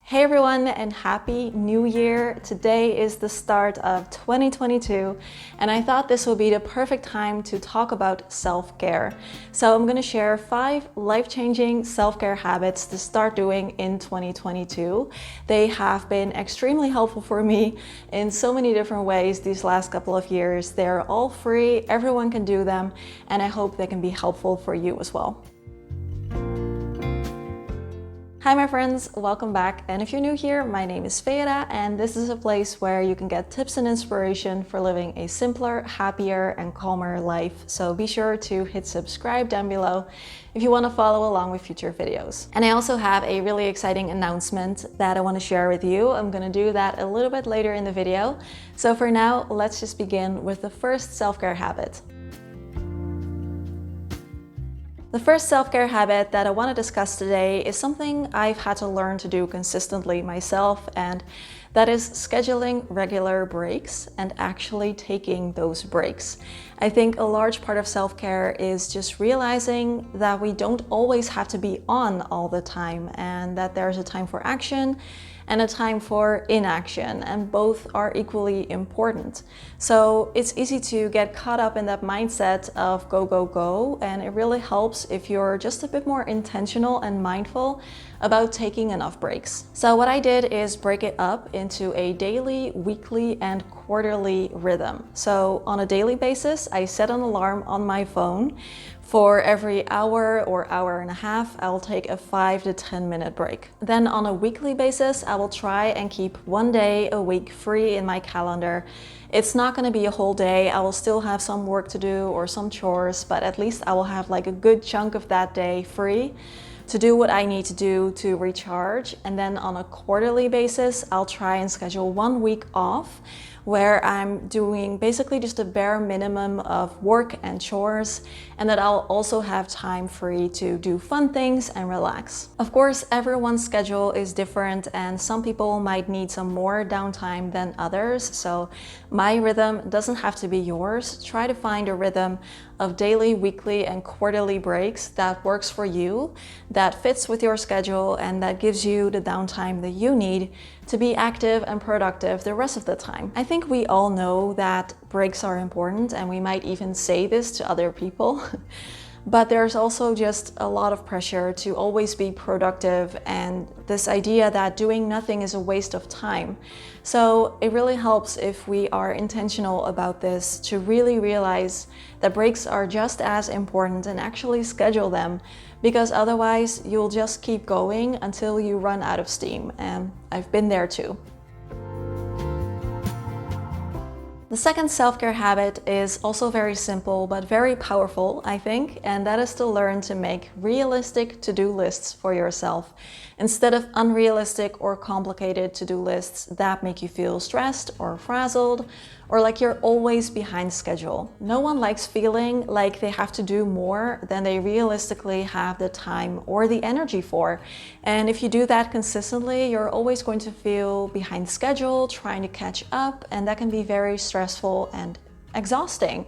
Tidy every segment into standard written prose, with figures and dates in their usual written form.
Hey everyone, and happy new year. Today is the start of 2022 and I thought this would be the perfect time to talk about self-care. So I'm going to share 5 life-changing self-care habits to start doing in 2022. They have been extremely helpful for me in so many different ways these last couple of years. They're all free, everyone can do them, and I hope they can be helpful for you as well. Hi my friends, welcome back, and if you're new here, my name is Vera and this is a place where you can get tips and inspiration for living a simpler, happier and calmer life. So be sure to hit subscribe down below if you want to follow along with future videos. And I also have a really exciting announcement that I want to share with you. I'm going to do that a little bit later in the video. So for now, let's just begin with the first self-care habit. The first self-care habit that I want to discuss today is something I've had to learn to do consistently myself, and that is scheduling regular breaks and actually taking those breaks. I think a large part of self-care is just realizing that we don't always have to be on all the time and that there's a time for action and a time for inaction, and both are equally important. So it's easy to get caught up in that mindset of go, go, go, and it really helps if you're just a bit more intentional and mindful about taking enough breaks. So what I did is break it up into a daily, weekly, and quarterly rhythm. So on a daily basis, I set an alarm on my phone. For every hour or hour and a half, I'll take a 5 to 10 minute break. Then on a weekly basis, I will try and keep one day a week free in my calendar. It's not going to be a whole day. I will still have some work to do or some chores, but at least I will have like a good chunk of that day free to do what I need to do to recharge. And then on a quarterly basis, I'll try and schedule 1 week off where I'm doing basically just a bare minimum of work and chores, and that I'll also have time free to do fun things and relax. Of course, everyone's schedule is different and some people might need some more downtime than others, so my rhythm doesn't have to be yours. Try to find a rhythm of daily, weekly, and quarterly breaks that works for you, that fits with your schedule, and that gives you the downtime that you need to be active and productive the rest of the time. I think we all know that breaks are important, and we might even say this to other people. But there's also just a lot of pressure to always be productive and this idea that doing nothing is a waste of time. So it really helps if we are intentional about this to really realize that breaks are just as important and actually schedule them, because otherwise you'll just keep going until you run out of steam. And I've been there too. The second self-care habit is also very simple but very powerful, I think, and that is to learn to make realistic to-do lists for yourself instead of unrealistic or complicated to-do lists that make you feel stressed or frazzled or like you're always behind schedule. No one likes feeling like they have to do more than they realistically have the time or the energy for. And if you do that consistently, you're always going to feel behind schedule, trying to catch up, and that can be very stressful and exhausting.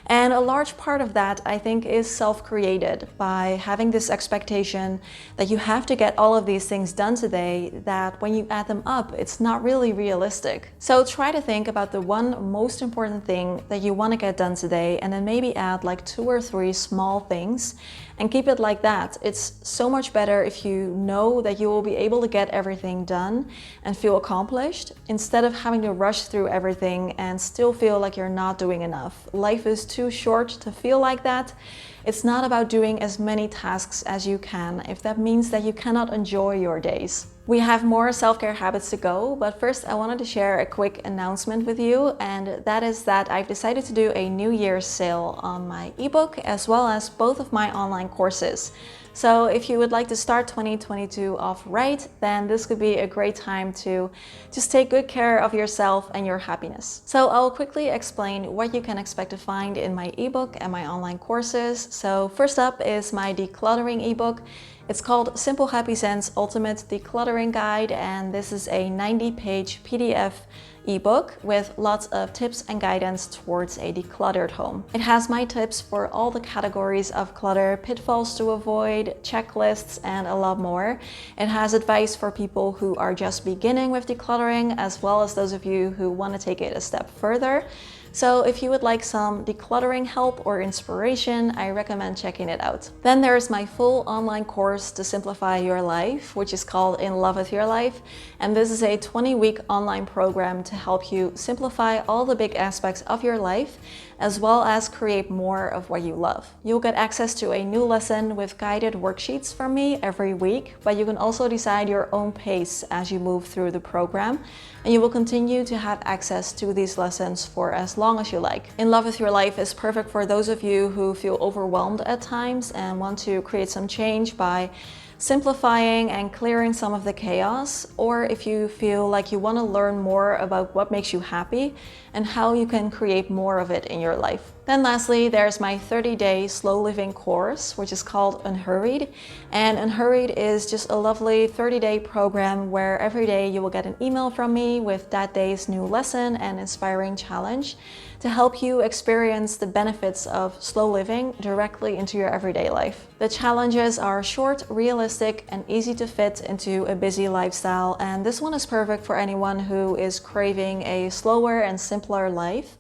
And a large part of that, I think, is self-created by having this expectation that you have to get all of these things done today, that when you add them up, it's not really realistic. So try to think about the one most important thing that you want to get done today, and then maybe add like 2 or 3 small things and keep it like that. It's so much better if you know that you will be able to get everything done and feel accomplished, instead of having to rush through everything and still feel like you're not doing enough. Life is too short to feel like that. It's not about doing as many tasks as you can if that means that you cannot enjoy your days. We have more self-care habits to go, but first I wanted to share a quick announcement with you, and that is that I've decided to do a New Year's sale on my ebook as well as both of my online courses. So if you would like to start 2022 off right, then this could be a great time to just take good care of yourself and your happiness. So I'll quickly explain what you can expect to find in my ebook and my online courses. So first up is my decluttering ebook. It's called Simple Happy Zen's Ultimate Decluttering Guide, and this is a 90-page PDF ebook with lots of tips and guidance towards a decluttered home. It has my tips for all the categories of clutter, pitfalls to avoid, checklists, and a lot more. It has advice for people who are just beginning with decluttering, as well as those of you who want to take it a step further. So if you would like some decluttering help or inspiration, I recommend checking it out. Then there's my full online course to simplify your life, which is called In Love with Your Life. And this is a 20-week online program to help you simplify all the big aspects of your life, as well as create more of what you love. You'll get access to a new lesson with guided worksheets from me every week, but you can also decide your own pace as you move through the program, and you will continue to have access to these lessons for as long as you like. In Love with Your Life is perfect for those of you who feel overwhelmed at times and want to create some change by simplifying and clearing some of the chaos, or if you feel like you want to learn more about what makes you happy and how you can create more of it in your life. Then lastly, there's my 30-day slow living course, which is called Unhurried. And Unhurried is just a lovely 30-day program where every day you will get an email from me with that day's new lesson and inspiring challenge to help you experience the benefits of slow living directly into your everyday life. The challenges are short, realistic, and easy to fit into a busy lifestyle, and this one is perfect for anyone who is craving a slower and simpler life,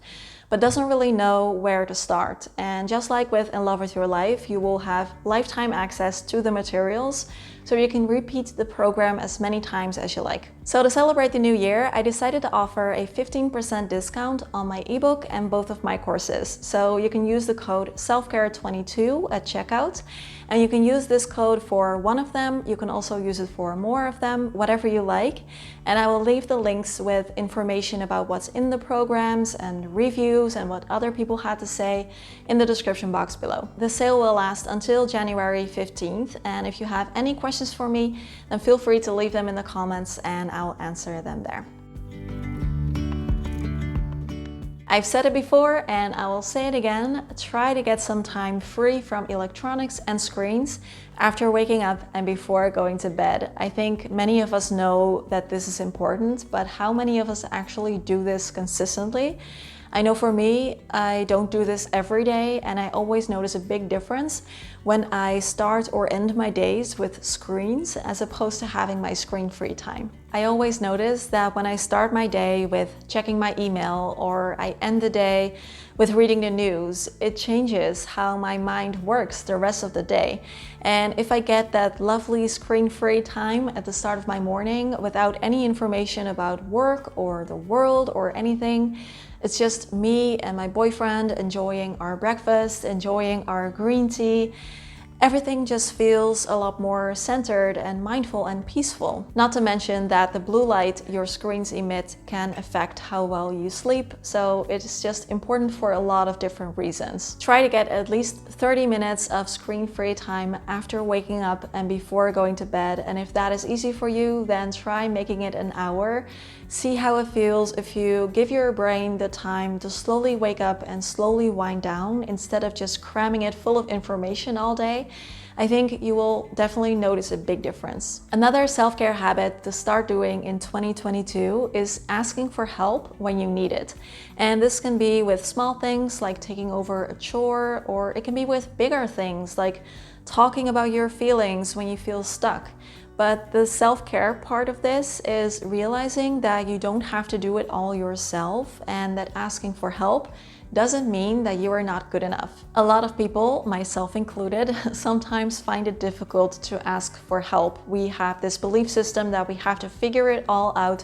but doesn't really know where to start. And just like with In Love with Your Life, you will have lifetime access to the materials, so you can repeat the program as many times as you like. So to celebrate the new year, I decided to offer a 15% discount on my ebook and both of my courses. So you can use the code SELFCARE22 at checkout, and you can use this code for one of them. You can also use it for more of them, whatever you like. And I will leave the links with information about what's in the programs and reviews and what other people had to say in the description box below. The sale will last until January 15th, and if you have any questions for me, then feel free to leave them in the comments and I'll answer them there. I've said it before and I will say it again, try to get some time free from electronics and screens after waking up and before going to bed. I think many of us know that this is important, but how many of us actually do this consistently? I know for me, I don't do this every day, and I always notice a big difference when I start or end my days with screens as opposed to having my screen-free time. I always notice that when I start my day with checking my email or I end the day with reading the news, it changes how my mind works the rest of the day. And if I get that lovely screen-free time at the start of my morning without any information about work or the world or anything, it's just me and my boyfriend enjoying our breakfast, enjoying our green tea. Everything just feels a lot more centered and mindful and peaceful. Not to mention that the blue light your screens emit can affect how well you sleep, so it's just important for a lot of different reasons. Try to get at least 30 minutes of screen-free time after waking up and before going to bed, and if that is easy for you, then try making it an hour. See how it feels if you give your brain the time to slowly wake up and slowly wind down instead of just cramming it full of information all day. I think you will definitely notice a big difference. Another self-care habit to start doing in 2022 is asking for help when you need it. And this can be with small things like taking over a chore, or it can be with bigger things like talking about your feelings when you feel stuck. But the self-care part of this is realizing that you don't have to do it all yourself, and that asking for help doesn't mean that you are not good enough. A lot of people, myself included, sometimes find it difficult to ask for help. We have this belief system that we have to figure it all out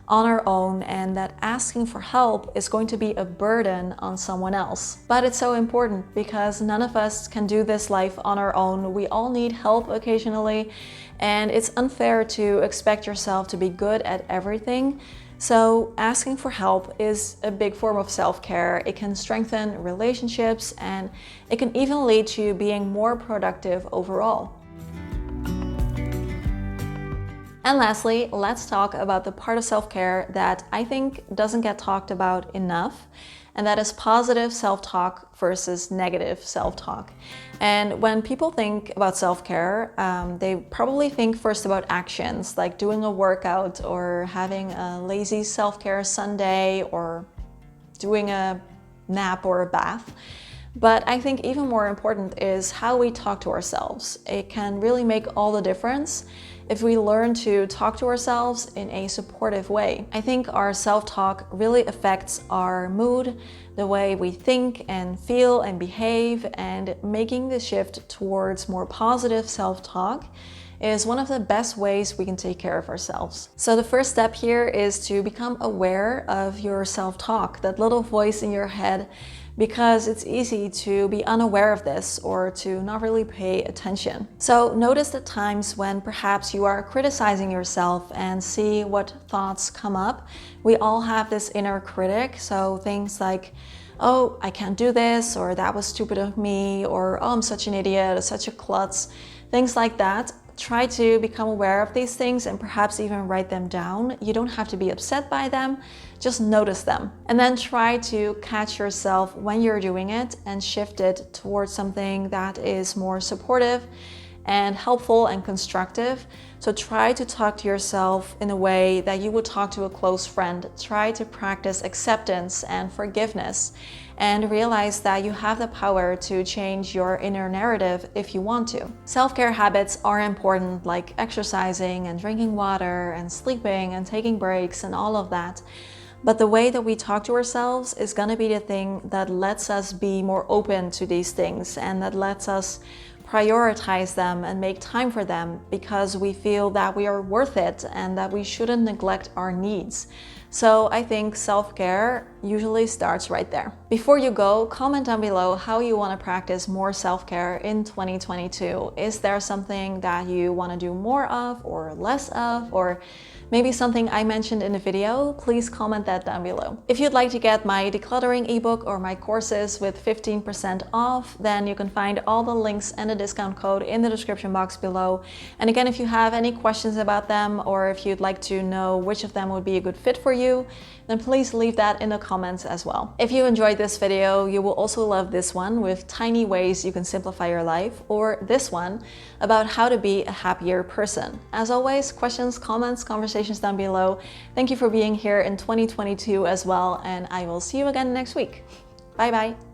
on our own, and that asking for help is going to be a burden on someone else. But it's so important because none of us can do this life on our own. We all need help occasionally, and it's unfair to expect yourself to be good at everything. So asking for help is a big form of self-care. It can strengthen relationships, and it can even lead to being more productive overall. And lastly, let's talk about the part of self-care that I think doesn't get talked about enough, and that is positive self-talk versus negative self-talk. And when people think about self-care, they probably think first about actions, like doing a workout or having a lazy self-care Sunday or doing a nap or a bath. But I think even more important is how we talk to ourselves. It can really make all the difference if we learn to talk to ourselves in a supportive way. I think our self-talk really affects our mood, the way we think and feel and behave, and making the shift towards more positive self-talk is one of the best ways we can take care of ourselves. So the first step here is to become aware of your self-talk, that little voice in your head, because it's easy to be unaware of this or to not really pay attention. So notice the times when perhaps you are criticizing yourself and see what thoughts come up. We all have this inner critic, so things like, oh, I can't do this, or that was stupid of me, or oh, I'm such an idiot, or such a klutz, things like that. Try to become aware of these things and perhaps even write them down. You don't have to be upset by them, just notice them. And then try to catch yourself when you're doing it and shift it towards something that is more supportive and helpful and constructive. So try to talk to yourself in a way that you would talk to a close friend. Try to practice acceptance and forgiveness and realize that you have the power to change your inner narrative if you want to. Self-care habits are important, like exercising and drinking water and sleeping and taking breaks and all of that. But the way that we talk to ourselves is going to be the thing that lets us be more open to these things and that lets us prioritize them and make time for them, because we feel that we are worth it and that we shouldn't neglect our needs. So I think self-care usually starts right there. Before you go, comment down below how you want to practice more self-care in 2022. Is there something that you want to do more of or less of, or maybe something I mentioned in the video? Please comment that down below. If you'd like to get my decluttering ebook or my courses with 15% off, then you can find all the links and the discount code in the description box below. And again, if you have any questions about them, or if you'd like to know which of them would be a good fit for you, then please leave that in the comments as well. If you enjoyed this video, you will also love this one with tiny ways you can simplify your life, or this one about how to be a happier person. As always, questions, comments, conversations down below. Thank you for being here in 2022 as well, and I will see you again next week. Bye bye.